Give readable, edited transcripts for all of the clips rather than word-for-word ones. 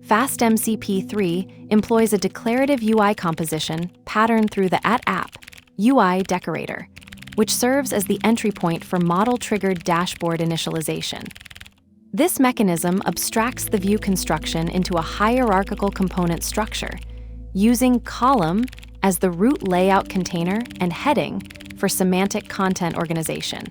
FastMCP 3 employs a declarative UI composition patterned through the @app UI decorator, which serves as the entry point for model-triggered dashboard initialization. This mechanism abstracts the view construction into a hierarchical component structure, using column as the root layout container and heading for semantic content organization.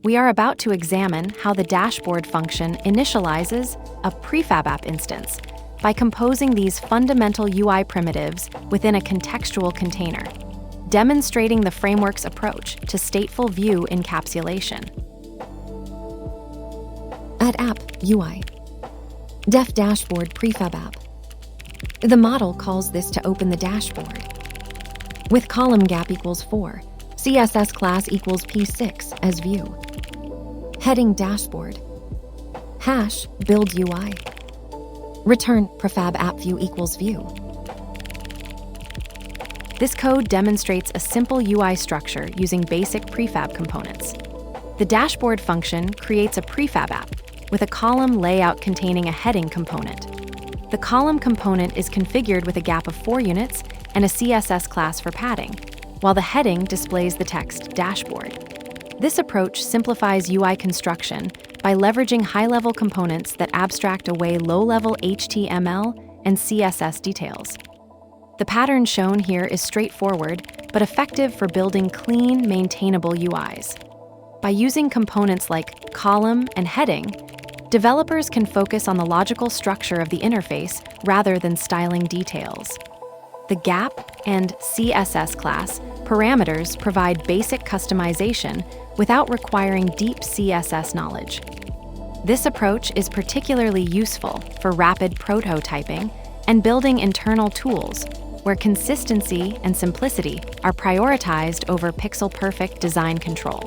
We are about to examine how the dashboard function initializes a PrefabApp instance by composing these fundamental UI primitives within a contextual container, demonstrating the framework's approach to stateful view encapsulation. @app UI. Def dashboard PrefabApp. The model calls this to open the dashboard. With column gap equals 4, CSS class equals P6 as view. Heading dashboard. Hash build UI. Return PrefabApp view equals view. This code demonstrates a simple UI structure using basic prefab components. The dashboard function creates a PrefabApp with a column layout containing a heading component. The column component is configured with a gap of 4 units and a CSS class for padding, while the heading displays the text dashboard. This approach simplifies UI construction by leveraging high-level components that abstract away low-level HTML and CSS details. The pattern shown here is straightforward but effective for building clean, maintainable UIs. By using components like column and heading, developers can focus on the logical structure of the interface rather than styling details. The gap and CSS class parameters provide basic customization without requiring deep CSS knowledge. This approach is particularly useful for rapid prototyping and building internal tools where consistency and simplicity are prioritized over pixel-perfect design control.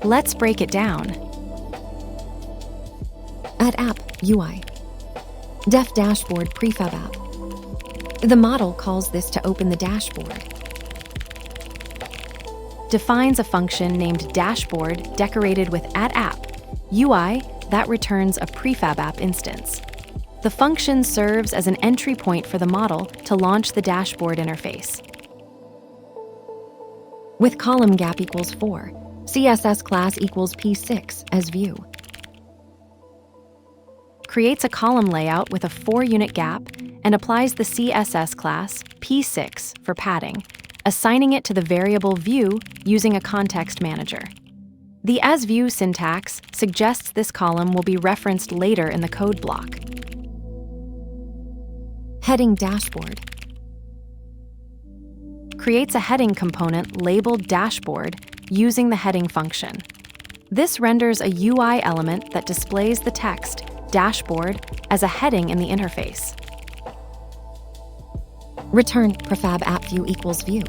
Let's break it down. @app UI. Def dashboard PrefabApp. The model calls this to open the dashboard. Defines a function named dashboard decorated with @app UI that returns a PrefabApp instance. The function serves as an entry point for the model to launch the dashboard interface. With column gap equals 4, CSS class equals P6 as view. Creates a column layout with a 4-unit gap and applies the CSS class P6 for padding, assigning it to the variable view using a context manager. The asView syntax suggests this column will be referenced later in the code block. Heading dashboard. Creates a heading component labeled dashboard using the heading function. This renders a UI element that displays the text dashboard as a heading in the interface. Return PrefabApp view equals view.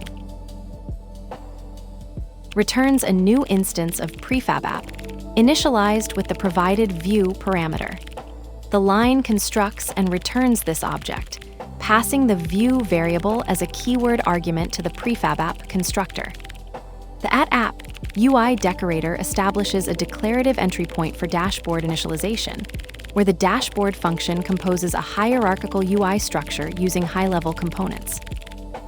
Returns a new instance of PrefabApp, initialized with the provided view parameter. The line constructs and returns this object, passing the view variable as a keyword argument to the PrefabApp constructor. The @app UI decorator establishes a declarative entry point for dashboard initialization, where the dashboard function composes a hierarchical UI structure using high-level components.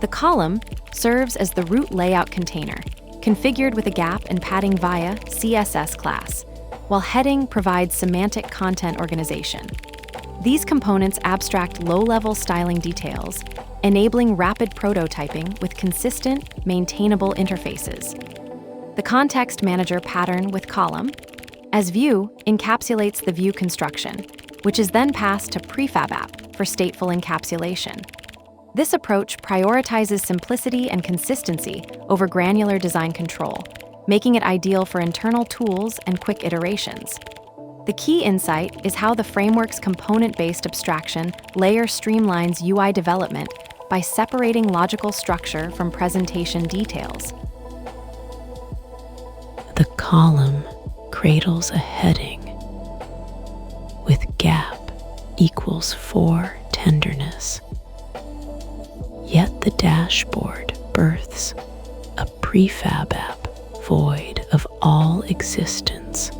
The column serves as the root layout container, configured with a gap and padding via CSS class, while heading provides semantic content organization. These components abstract low-level styling details, enabling rapid prototyping with consistent, maintainable interfaces. The context manager pattern with column as view encapsulates the view construction, which is then passed to PrefabApp for stateful encapsulation. This approach prioritizes simplicity and consistency over granular design control, making it ideal for internal tools and quick iterations. The key insight is how the framework's component-based abstraction layer streamlines UI development by separating logical structure from presentation details. The column cradles a heading with gap equals 4 tenderness. Yet the dashboard births a PrefabApp void of all existence.